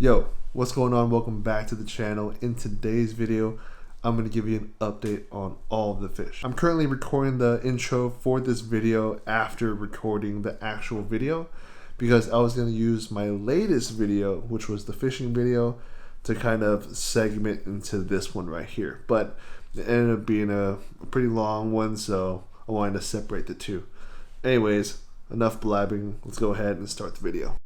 Yo, what's going on? Welcome back to the channel. In today's video, I'm going to give you an update on all of the fish. I'm currently recording the intro for this video after recording the actual video because I was going to use my latest video, which was the fishing video, to kind of segment into this one right here. But it ended up being a pretty long one, so I wanted to separate the two. Anyways, enough blabbing. Let's go ahead and start the video.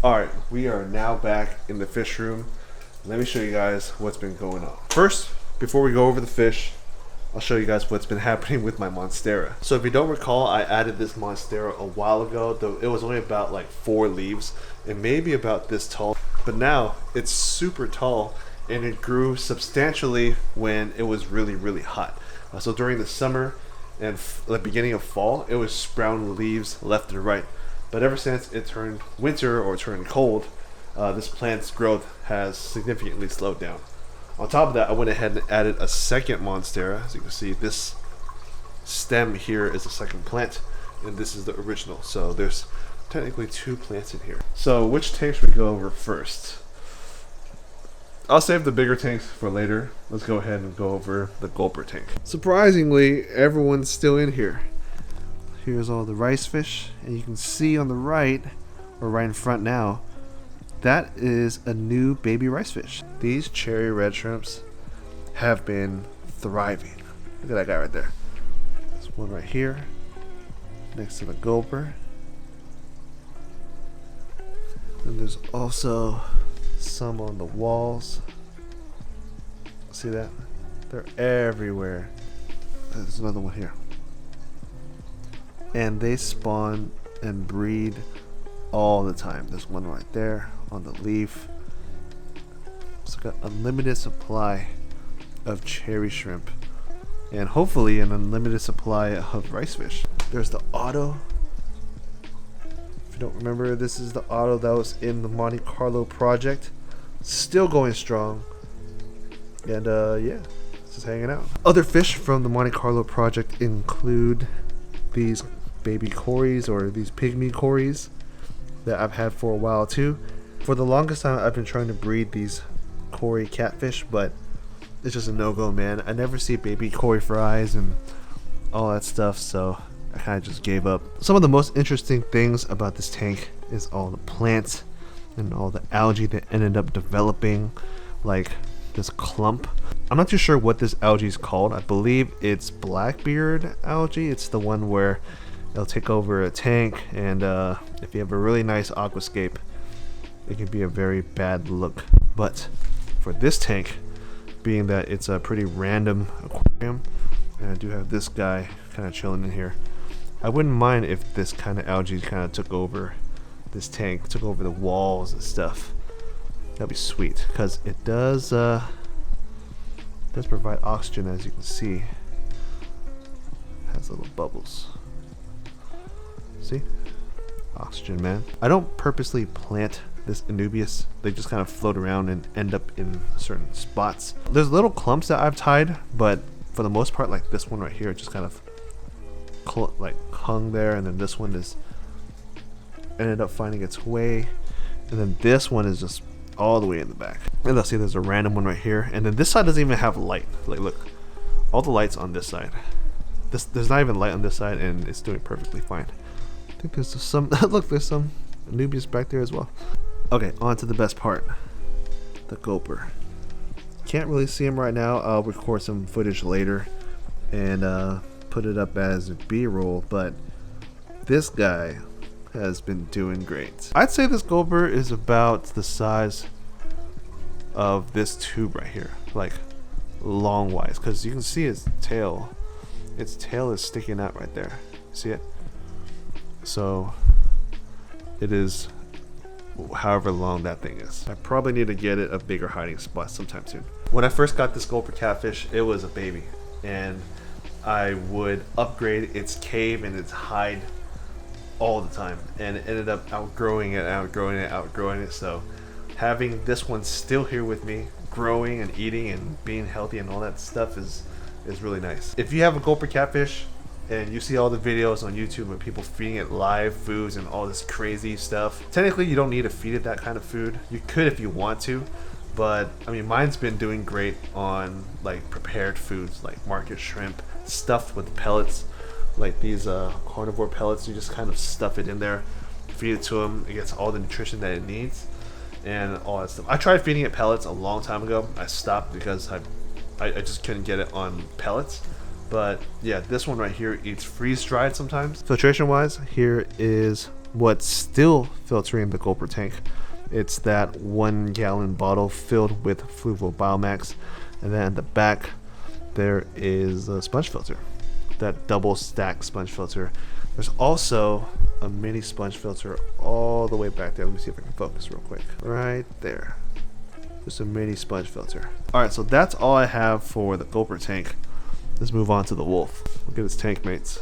Alright, we are now back in the fish room. Let me show you guys what's been going on. First, before we go over the fish, I'll show you guys what's been happening with my Monstera. So if you don't recall, I added this Monstera a while ago, though it was only about like 4 leaves and maybe about this tall. But now it's super tall and it grew substantially when it was really hot. So during the summer and the beginning of fall, it was sprouting leaves left and right. But ever since it turned winter or turned cold, this plant's growth has significantly slowed down. On top of that, I went ahead and added a second Monstera. As you can see, this stem here is the second plant, and this is the original. So there's technically 2 plants in here. So which tank should we go over first? I'll save the bigger tanks for later. Let's go ahead and go over the Gulper tank. Surprisingly, everyone's still in here. Here's all the rice fish, and you can see on the right, or right in front now, that is a new baby rice fish. These cherry red shrimps have been thriving. Look at that guy right there. There's one right here, next to the Gulper. And there's also some on the walls. See that? They're everywhere. There's another one here. And they spawn and breed all the time. There's one right there on the leaf. It's got an unlimited supply of cherry shrimp and hopefully an unlimited supply of rice fish. There's the auto. If you don't remember, this is the auto that was in the Monte Carlo project. Still going strong. And yeah, just hanging out. Other fish from the Monte Carlo project include these baby cories, or these pygmy cories that I've had for a while too. For the longest time I've been trying to breed these cory catfish, but it's just a no-go, man. I never see baby cory fries and all that stuff, so I kind of just gave up. Some of the most interesting things about this tank is all the plants and all the algae that ended up developing, like this clump. I'm not too sure what this algae is called. I believe it's blackbeard algae. It's the one where it'll take over a tank, and if you have a really nice aquascape, it can be a very bad look. But for this tank, being that it's a pretty random aquarium, and I do have this guy kind of chilling in here, I wouldn't mind if this kind of algae kind of took over this tank, took over the walls and stuff. That'd be sweet, because it does provide oxygen, as you can see. It has little bubbles. See? Oxygen, man. I don't purposely plant this Anubias. They just kind of float around and end up in certain spots. There's little clumps that I've tied, but for the most part, like this one right here, it just kind of like hung there, and then this one is ended up finding its way, and then this one is just all the way in the back. And let's see, there's a random one right here, and then this side doesn't even have light. Like, look, all the lights on this side. There's not even light on this side, and it's doing perfectly fine. I think there's some look, there's some Anubias back there as well. Okay, on to the best part, the Gulper. Can't really see him right now. I'll record some footage later and put it up as a B-roll, but this guy has been doing great. I'd say this Gulper is about the size of this tube right here, like long wise, because you can see its tail. Its tail is sticking out right there. See it? So it is however long that thing is. I probably need to get it a bigger hiding spot sometime soon. When I first got this Gulper catfish, it was a baby, and I would upgrade its cave and its hide all the time, and it ended up outgrowing it. So having this one still here with me, growing and eating and being healthy and all that stuff is really nice. If you have a Gulper catfish, and you see all the videos on YouTube of people feeding it live foods and all this crazy stuff. Technically, you don't need to feed it that kind of food. You could if you want to, but I mean, mine's been doing great on like prepared foods like market shrimp stuffed with pellets, like these carnivore pellets. You just kind of stuff it in there, feed it to them. It gets all the nutrition that it needs and all that stuff. I tried feeding it pellets a long time ago. I stopped because I just couldn't get it on pellets. But yeah, this one right here eats freeze-dried sometimes. Filtration-wise, here is what's still filtering the Gulper tank. It's that 1 gallon bottle filled with fluval biomax. And then at the back, there is a sponge filter. That double stack sponge filter. There's also a mini sponge filter all the way back there. Let me see if I can focus real quick. Right there. Just a mini sponge filter. Alright, so that's all I have for the Gulper tank. Let's move on to the wolf. Look at its tank mates.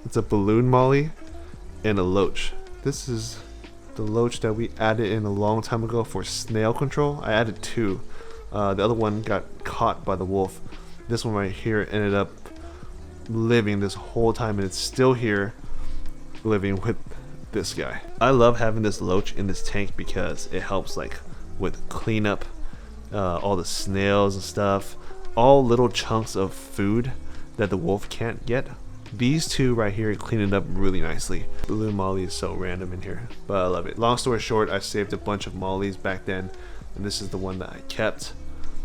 It's a balloon molly and a loach. This is the loach that we added in a long time ago for snail control. I added 2. The other one got caught by the wolf. This one right here ended up living this whole time, and it's still here living with this guy. I love having this loach in this tank because it helps like with cleanup. All the snails and stuff, all little chunks of food that the wolf can't get. These 2 right here clean it up really nicely. Balloon molly is so random in here, but I love it. Long story short, I saved a bunch of mollies back then, and this is the one that I kept.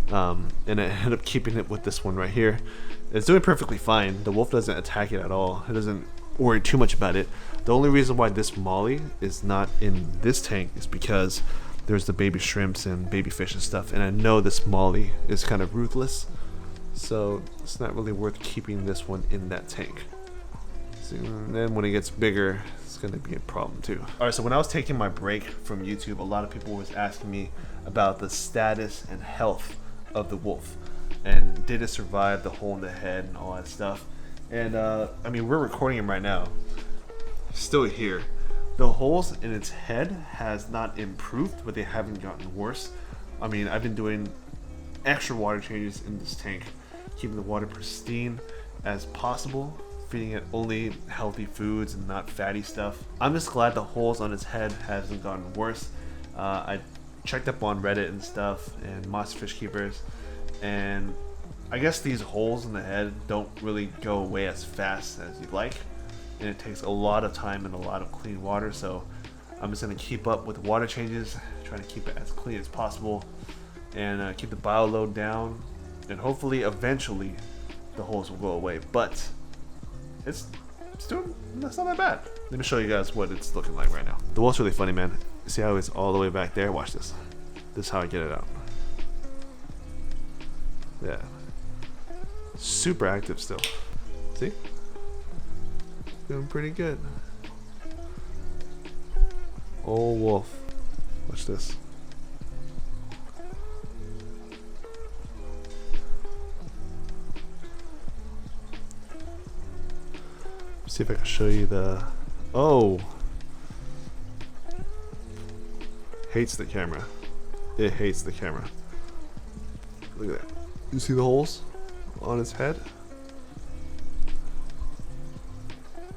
And I ended up keeping it with this one right here. It's doing perfectly fine. The wolf doesn't attack it at all. It doesn't worry too much about it. The only reason why this molly is not in this tank is because there's the baby shrimps and baby fish and stuff, and I know this molly is kind of ruthless, so it's not really worth keeping this one in that tank. So, and then when it gets bigger, it's gonna be a problem too. Alright, so when I was taking my break from YouTube, a lot of people was asking me about the status and health of the wolf, and did it survive the hole in the head and all that stuff. And I mean, we're recording him right now, still here. The holes in its head has not improved, but they haven't gotten worse. I mean, I've been doing extra water changes in this tank, keeping the water pristine as possible, feeding it only healthy foods and not fatty stuff. I'm just glad the holes on its head hasn't gotten worse. I checked up on Reddit and stuff and Monster Fish Keepers, and I guess these holes in the head don't really go away as fast as you'd like. And it takes a lot of time and a lot of clean water, so I'm just going to keep up with water changes, trying to keep it as clean as possible, and keep the bio load down, and hopefully eventually the holes will go away. But it's not that bad. Let me show you guys what it's looking like right now. The wolf's really funny, man. See how it's all the way back there? Watch this. This is how I get it out. Yeah. Super active still. See? Doing pretty good. Oh, wolf. Watch this. See if I can show you the... Oh! Hates the camera. It hates the camera. Look at that. You see the holes on its head?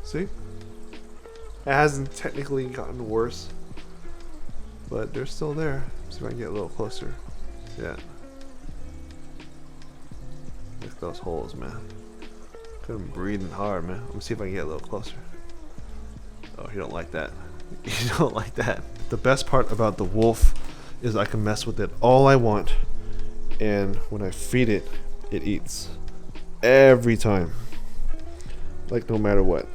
See? It hasn't technically gotten worse, but they're still there. See if I can get a little closer. Yeah. Look at those holes, man. I'm breathing hard, man. Let me see if I can get a little closer. Oh, you don't like that. You don't like that. The best part about the wolf is I can mess with it all I want, and when I feed it, it eats. Every time. Like, no matter what.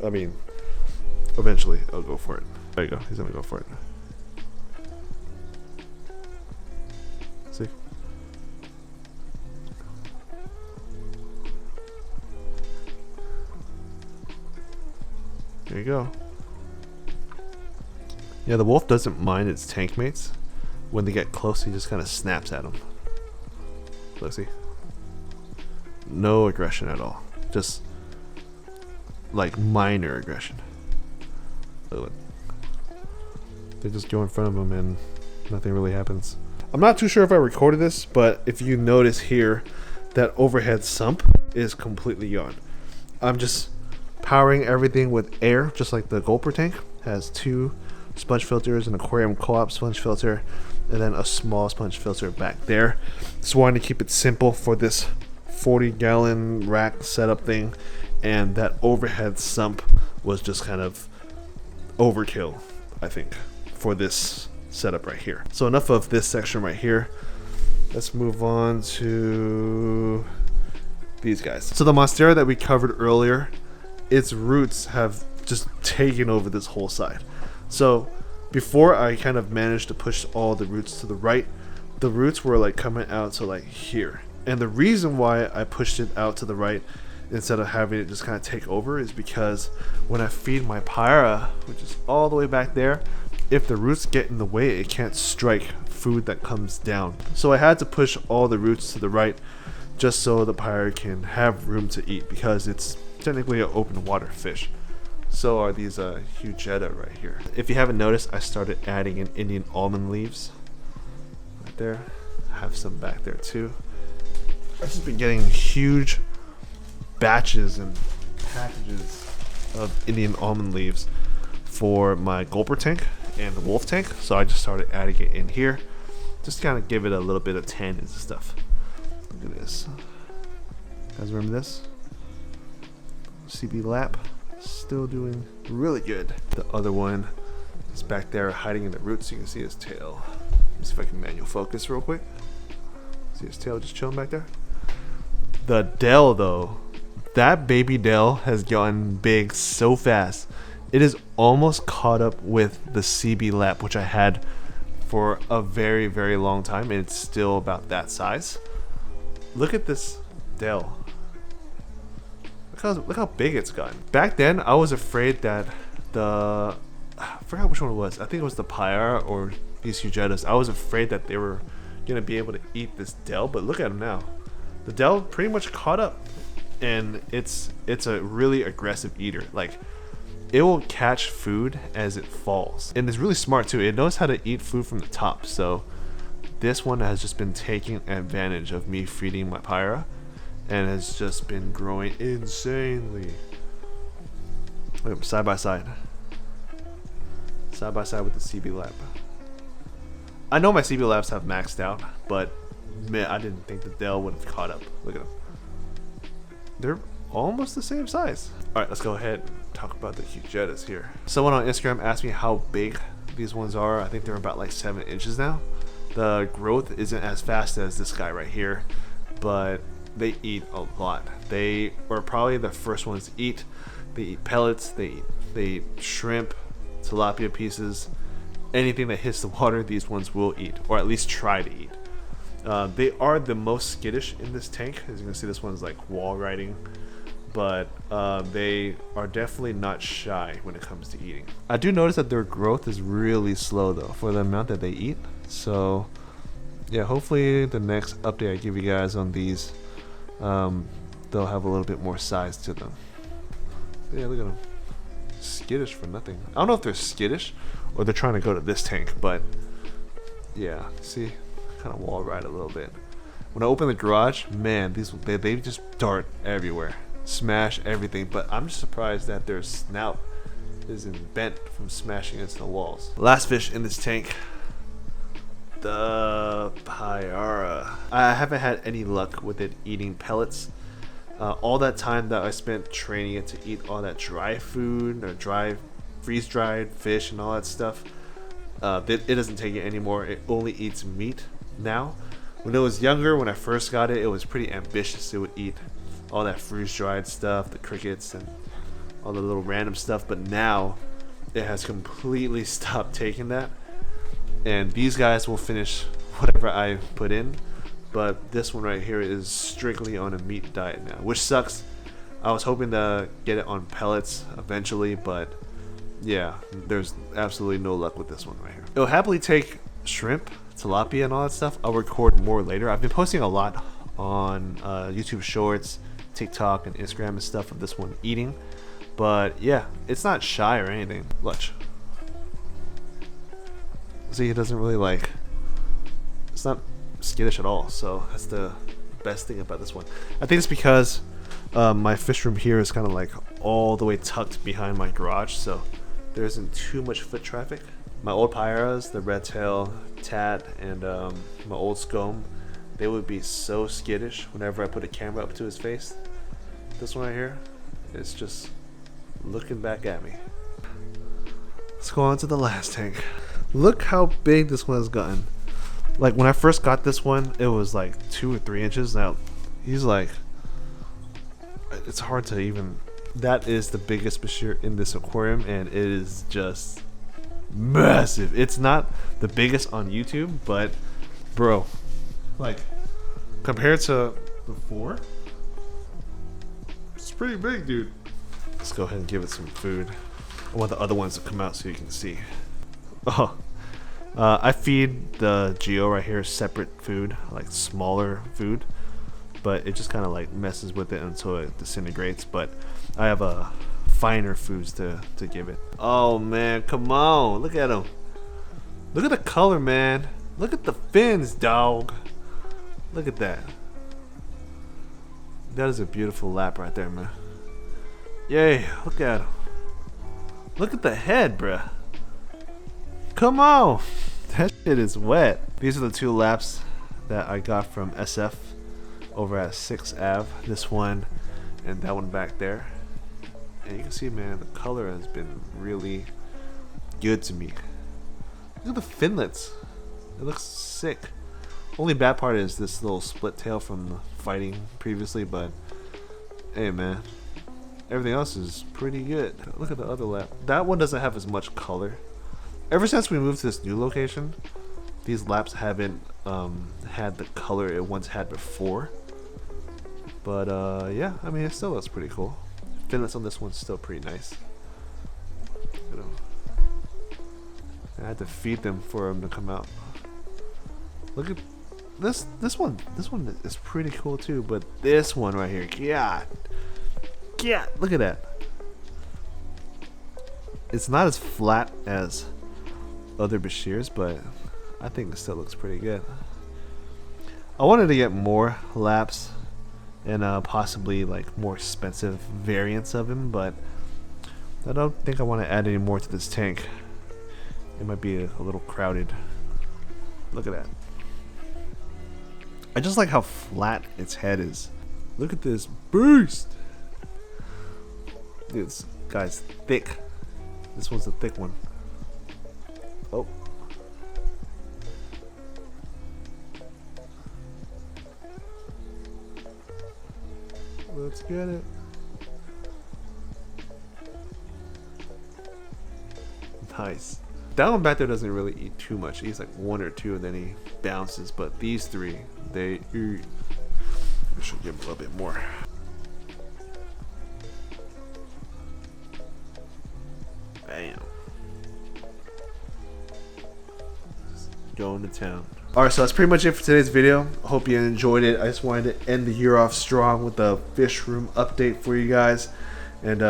I mean, eventually I'll go for it. There you go. He's gonna go for it. See? There you go. Yeah, the wolf doesn't mind its tank mates. When they get close, he just kind of snaps at them. Look, see? No aggression at all. Just like minor aggression. Look. They just go in front of him and nothing really happens. I'm not too sure if I recorded this, but if you notice here, that overhead sump is completely gone. I'm just powering everything with air, just like the Gulper tank. Has 2 sponge filters, an aquarium co-op sponge filter, and then a small sponge filter back there. Just wanted to keep it simple for this 40-gallon rack setup thing, and that overhead sump was just kind of overkill, I think, for this setup right here. So enough of this section right here. Let's move on to these guys. So the Monstera that we covered earlier, its roots have just taken over this whole side. So before I kind of managed to push all the roots to the right, the roots were like coming out to like here. And the reason why I pushed it out to the right instead of having it just kind of take over is because when I feed my Pyara, which is all the way back there, if the roots get in the way, it can't strike food that comes down. So I had to push all the roots to the right just so the Pyara can have room to eat, because it's technically an open water fish. So are these Hugetta right here. If you haven't noticed, I started adding in Indian almond leaves right there. I have some back there too. I've just been getting huge batches and packages of Indian almond leaves for my Gulper tank and the wolf tank, so I just started adding it in here, just kind of give it a little bit of tannins and stuff. Look at this. You guys remember this? CB lap, still doing really good. The other one is back there hiding in the roots, so you can see his tail. Let me see if I can manual focus real quick. See his tail just chilling back there? The Dell though, that baby Dell has gotten big so fast. It is almost caught up with the CB lap, which I had for a very, very long time, and it's still about that size. Look at this Dell. Look how big it's gotten. Back then, I was afraid that I forgot which one it was. I think it was the Pyara or these Hugettas. I was afraid that they were gonna be able to eat this Dell, but look at them now. The Dell pretty much caught up, and it's a really aggressive eater. Like, it will catch food as it falls, and it's really smart too. It knows how to eat food from the top. So this one has just been taking advantage of me feeding my Pyara, and has just been growing insanely. Look at them, side by side with the CB lab. I know my CB labs have maxed out, but man, I didn't think the Dell would have caught up. Look at them. They're almost the same size. All right, let's go ahead and talk about the Hugettas here. Someone on Instagram asked me how big these ones are. I think they're about like 7 inches now. The growth isn't as fast as this guy right here, but they eat a lot. They are probably the first ones to eat. They eat pellets, they eat shrimp, tilapia pieces, anything that hits the water, these ones will eat, or at least try to eat. They are the most skittish in this tank. As you can see, this one's like wall riding, but they are definitely not shy when it comes to eating. I do notice that their growth is really slow though for the amount that they eat. So yeah, hopefully the next update I give you guys on these, they'll have a little bit more size to them. Yeah, look at them. Skittish for nothing. I don't know if they're skittish or they're trying to go to this tank, but yeah, see, kind of wall ride a little bit. When I open the garage, man, they just dart everywhere, smash everything. But I'm just surprised that their snout isn't bent from smashing into the walls. Last fish in this tank, the Pyara. I haven't had any luck with it eating pellets. All that time that I spent training it to eat all that dry food or freeze-dried fish and all that stuff, it doesn't take it anymore. It only eats meat now. When it was younger, when I first got it, it was pretty ambitious. It would eat all that freeze-dried stuff, the crickets and all the little random stuff, but now it has completely stopped taking that, and these guys will finish whatever I put in, but this one right here is strictly on a meat diet now, which sucks. I was hoping to get it on pellets eventually, but yeah, there's absolutely no luck with this one right here. It'll happily take shrimp, tilapia and all that stuff. I'll record more later. I've been posting a lot on YouTube Shorts, TikTok and Instagram and stuff of this one eating, but yeah, it's not shy or anything. Watch. See, it doesn't really like It's not skittish at all, so that's the best thing about this one. I think it's because my fish room here is kind of like all the way tucked behind my garage, so there isn't too much foot traffic. My old Pyaras, the red tail, tat, and my old scone, they would be so skittish whenever I put a camera up to his face. This one right here is just looking back at me. Let's go on to the last tank. Look how big this one has gotten. Like when I first got this one, it was like 2 or 3 inches. Now he's like, it's hard to even. That is the biggest bashir in this aquarium, and it is just massive. It's not the biggest on YouTube, but bro, like compared to before, it's pretty big, dude. Let's go ahead and give it some food. I want the other ones to come out so you can see. Oh, I feed the Geo right here separate food, like smaller food, but it just kind of like messes with it until it disintegrates. But I have finer foods to give it. Oh man, come on, look at him. Look at the color, man. Look at the fins, dog. Look at that. That is a beautiful lap right there, man. Yay, look at him. Look at the head, bruh. Come on. That shit is wet. These are the 2 laps that I got from SF over at 6 Ave. This one and that one back there. And you can see, man, the color has been really good to me. Look at the finlets. It looks sick. Only bad part is this little split tail from the fighting previously, but hey, man, everything else is pretty good. Look at the other lap. That one doesn't have as much color. Ever since we moved to this new location, these laps haven't had the color it once had before. But yeah, I mean, it still looks pretty cool. Finlets on this one's still pretty nice. You know, I had to feed them for them to come out. Look at this one. This one is pretty cool too, but this one right here, God, look at that. It's not as flat as other Bashirs, but I think it still looks pretty good. I wanted to get more laps and possibly like more expensive variants of him, but I don't think I want to add any more to this tank. It might be a little crowded. Look at that. I just like how flat its head is. Look at this beast. Dude, this guy's thick. This one's a thick one. Oh. Let's get it. Nice. That one back there doesn't really eat too much. He eats like 1 or 2 and then he bounces. But these 3, they eat. I should give him a little bit more. Bam. Just going to town. Alright, so that's pretty much it for today's video. I hope you enjoyed it. I just wanted to end the year off strong with a fish room update for you guys. And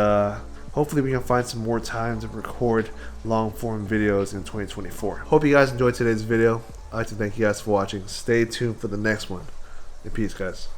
hopefully we can find some more time to record long form videos in 2024. Hope you guys enjoyed today's video. I'd like to thank you guys for watching. Stay tuned for the next one. And peace, guys.